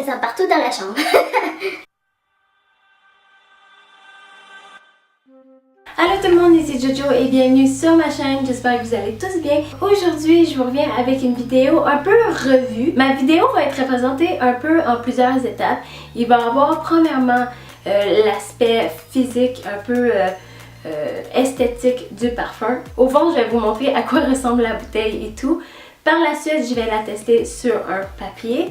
Ça partout dans la chambre. Allô tout le monde, ici Jojo et bienvenue sur ma chaîne, j'espère que vous allez tous bien. Aujourd'hui, je vous reviens avec une vidéo un peu revue. Ma vidéo va être représentée un peu en plusieurs étapes. Il va y avoir premièrement l'aspect physique, un peu esthétique du parfum. Au fond, je vais vous montrer à quoi ressemble la bouteille et tout. Par la suite, je vais la tester sur un papier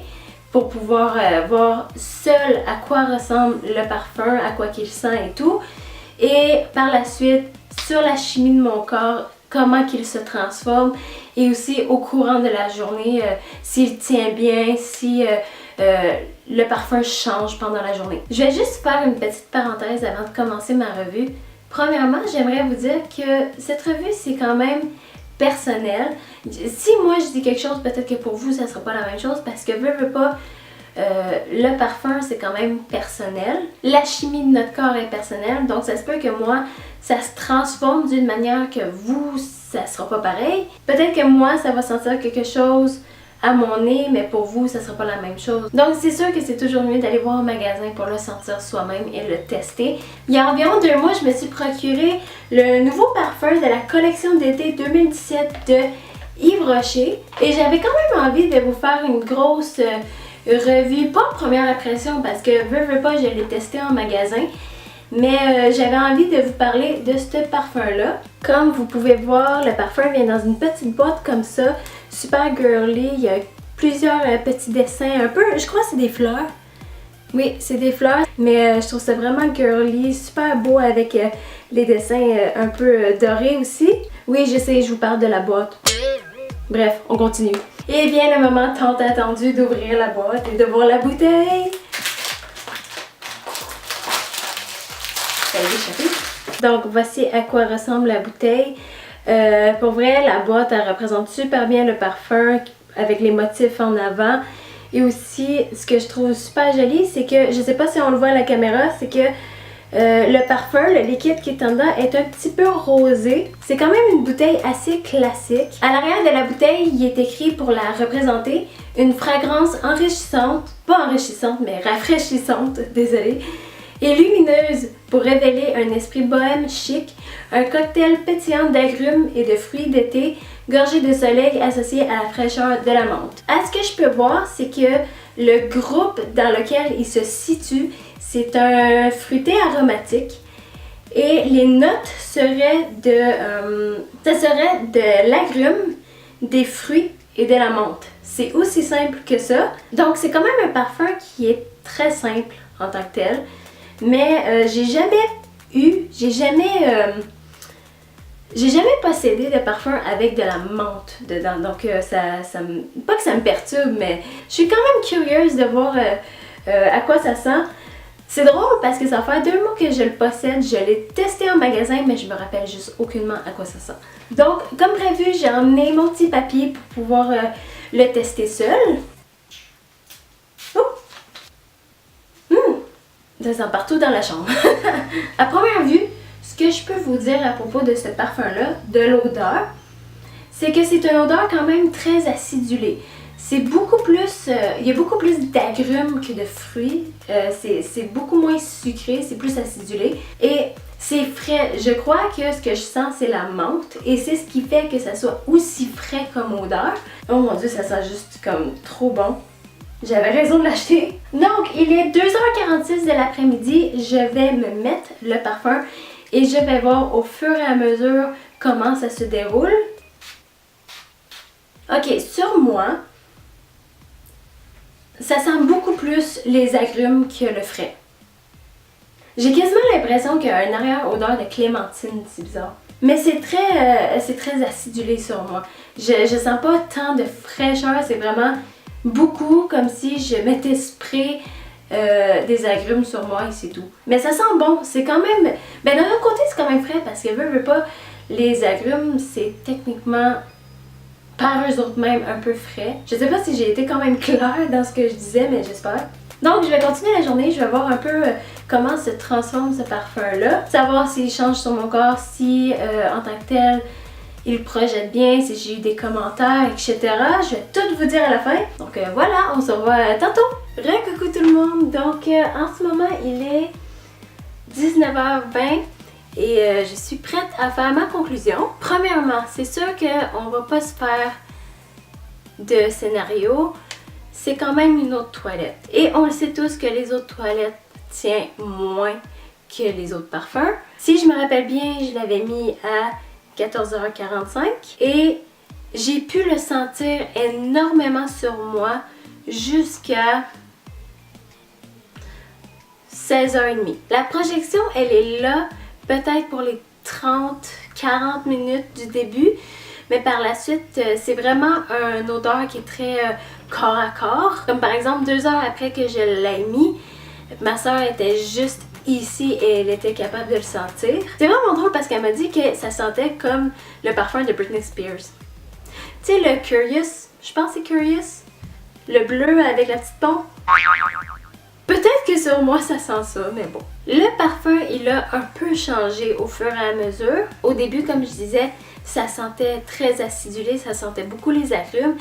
pour pouvoir voir seul à quoi ressemble le parfum, à quoi qu'il sent et tout. Et par la suite, sur la chimie de mon corps, comment qu'il se transforme et aussi au courant de la journée, s'il tient bien, si le parfum change pendant la journée. Je vais juste faire une petite parenthèse avant de commencer ma revue. Premièrement, j'aimerais vous dire que cette revue, c'est quand même personnel. Si moi je dis quelque chose, peut-être que pour vous, ça ne sera pas la même chose parce que veux pas, le parfum, c'est quand même personnel. La chimie de notre corps est personnelle, donc ça se peut que moi, ça se transforme d'une manière que vous, ça sera pas pareil. Peut-être que moi, ça va sentir quelque chose à mon nez, mais pour vous, ça sera pas la même chose. Donc c'est sûr que c'est toujours mieux d'aller voir au magasin pour le sentir soi-même et le tester. Il y a environ 2 mois, je me suis procuré le nouveau parfum de la collection d'été 2017 de Yves Rocher. Et j'avais quand même envie de vous faire une grosse revue, pas première impression parce que veux pas, je l'ai testé en magasin. Mais j'avais envie de vous parler de ce parfum-là. Comme vous pouvez voir, le parfum vient dans une petite boîte comme ça, super girly. Il y a plusieurs petits dessins, un peu, je crois que c'est des fleurs. Oui, c'est des fleurs, mais je trouve ça vraiment girly, super beau avec les dessins un peu dorés aussi. Oui, je sais, je vous parle de la boîte. Bref, on continue. Et vient le moment tant attendu d'ouvrir la boîte et de voir la bouteille. Donc voici à quoi ressemble la bouteille. Pour vrai, la boîte elle représente super bien le parfum avec les motifs en avant. Et aussi, ce que je trouve super joli, c'est que, je sais pas si on le voit à la caméra, c'est que le parfum, le liquide qui est en dedans est un petit peu rosé. C'est quand même une bouteille assez classique. À l'arrière de la bouteille, il est écrit pour la représenter une fragrance enrichissante, pas enrichissante mais rafraîchissante, désolée, et lumineuse pour révéler un esprit bohème chic, un cocktail pétillant d'agrumes et de fruits d'été, gorgé de soleil associé à la fraîcheur de la menthe. À ce que je peux voir, c'est que le groupe dans lequel il se situe, c'est un fruité aromatique et les notes seraient de l'agrume, des fruits et de la menthe. C'est aussi simple que ça. Donc c'est quand même un parfum qui est très simple en tant que tel. Mais j'ai jamais possédé de parfum avec de la menthe dedans. Donc pas que ça me perturbe, mais je suis quand même curieuse de voir à quoi ça sent. C'est drôle parce que ça fait 2 mois que je le possède, je l'ai testé en magasin, mais je me rappelle juste aucunement à quoi ça sent. Donc, comme prévu, j'ai emmené mon petit papier pour pouvoir le tester seul. Ça sent partout dans la chambre. À première vue, ce que je peux vous dire à propos de ce parfum-là, de l'odeur, c'est que c'est une odeur quand même très acidulée. C'est beaucoup plus, il y a beaucoup plus d'agrumes que de fruits. C'est beaucoup moins sucré, c'est plus acidulé. Et c'est frais. Je crois que ce que je sens, c'est la menthe. Et c'est ce qui fait que ça soit aussi frais comme odeur. Oh mon dieu, ça sent juste comme trop bon. J'avais raison de l'acheter. Donc, il est 2h46 de l'après-midi. Je vais me mettre le parfum et je vais voir au fur et à mesure comment ça se déroule. Ok, sur moi, ça sent beaucoup plus les agrumes que le frais. J'ai quasiment l'impression qu'il y a une arrière-odeur de clémentine, c'est bizarre. Mais c'est très acidulé sur moi. Je sens pas tant de fraîcheur, c'est vraiment beaucoup comme si je mettais spray des agrumes sur moi et c'est tout. Mais ça sent bon, c'est quand même... Ben d'un autre côté, c'est quand même frais parce que veux pas, les agrumes, c'est techniquement par eux autres même un peu frais. Je sais pas si j'ai été quand même claire dans ce que je disais, mais j'espère. Donc, je vais continuer la journée, je vais voir un peu comment se transforme ce parfum-là. Savoir s'il change sur mon corps, si en tant que tel, il projette bien, si j'ai eu des commentaires, etc. Je vais tout vous dire à la fin. Donc voilà, on se revoit tantôt. Coucou! monde! Donc en ce moment il est 19h20 et je suis prête à faire ma conclusion. Premièrement, c'est sûr qu'on va pas se faire de scénario. C'est quand même une autre toilette. Et on le sait tous que les autres toilettes tiennent moins que les autres parfums. Si je me rappelle bien, je l'avais mis à 14h45 et j'ai pu le sentir énormément sur moi jusqu'à 16h30. La projection, elle est là peut-être pour les 30-40 minutes du début, mais par la suite, c'est vraiment une odeur qui est très corps à corps. Comme par exemple, 2 heures après que je l'ai mis, ma soeur était juste ici et elle était capable de le sentir. C'est vraiment drôle parce qu'elle m'a dit que ça sentait comme le parfum de Britney Spears. Tu sais, le Curious, je pense que c'est Curious, le bleu avec la petite pompe. Peut-être que sur moi ça sent ça, mais bon. Le parfum, il a un peu changé au fur et à mesure. Au début, comme je disais, ça sentait très acidulé, ça sentait beaucoup les agrumes.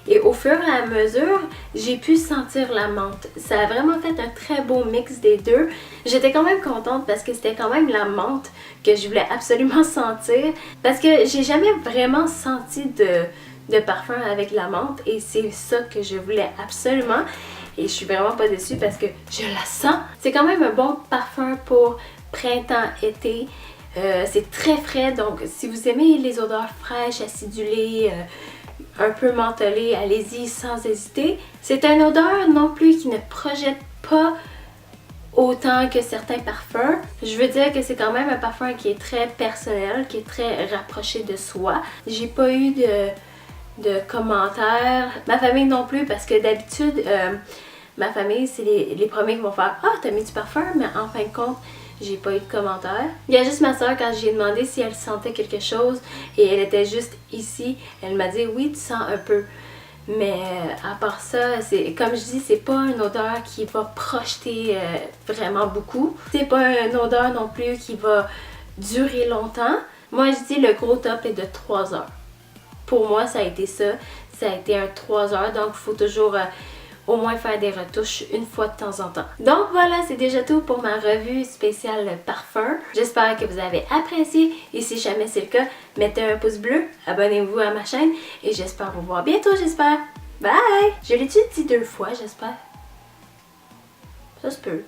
Et au fur et à mesure, j'ai pu sentir la menthe. Ça a vraiment fait un très beau mix des deux. J'étais quand même contente parce que c'était quand même la menthe que je voulais absolument sentir. Parce que j'ai jamais vraiment senti de parfum avec la menthe et c'est ça que je voulais absolument. Et je suis vraiment pas déçue parce que je la sens. C'est quand même un bon parfum pour printemps-été. C'est très frais, donc si vous aimez les odeurs fraîches, acidulées, un peu mentholées, allez-y sans hésiter. C'est une odeur non plus qui ne projette pas autant que certains parfums. Je veux dire que c'est quand même un parfum qui est très personnel, qui est très rapproché de soi. J'ai pas eu de commentaires. Ma famille non plus, parce que d'habitude, ma famille, c'est les premiers qui vont faire « Ah, t'as mis du parfum? » Mais en fin de compte, j'ai pas eu de commentaires. Il y a juste ma soeur, quand j'ai demandé si elle sentait quelque chose et elle était juste ici, elle m'a dit « Oui, tu sens un peu. » Mais à part ça, comme je dis, c'est pas une odeur qui va projeter vraiment beaucoup. C'est pas une odeur non plus qui va durer longtemps. Moi, je dis le gros top est de 3 heures. Pour moi, ça a été ça. Ça a été un 3 heures, donc il faut toujours au moins faire des retouches une fois de temps en temps. Donc voilà, c'est déjà tout pour ma revue spéciale parfum. J'espère que vous avez apprécié et si jamais c'est le cas, mettez un pouce bleu, abonnez-vous à ma chaîne et j'espère vous voir bientôt, j'espère. Bye! Je l'ai dit 2 fois, j'espère. Ça se peut.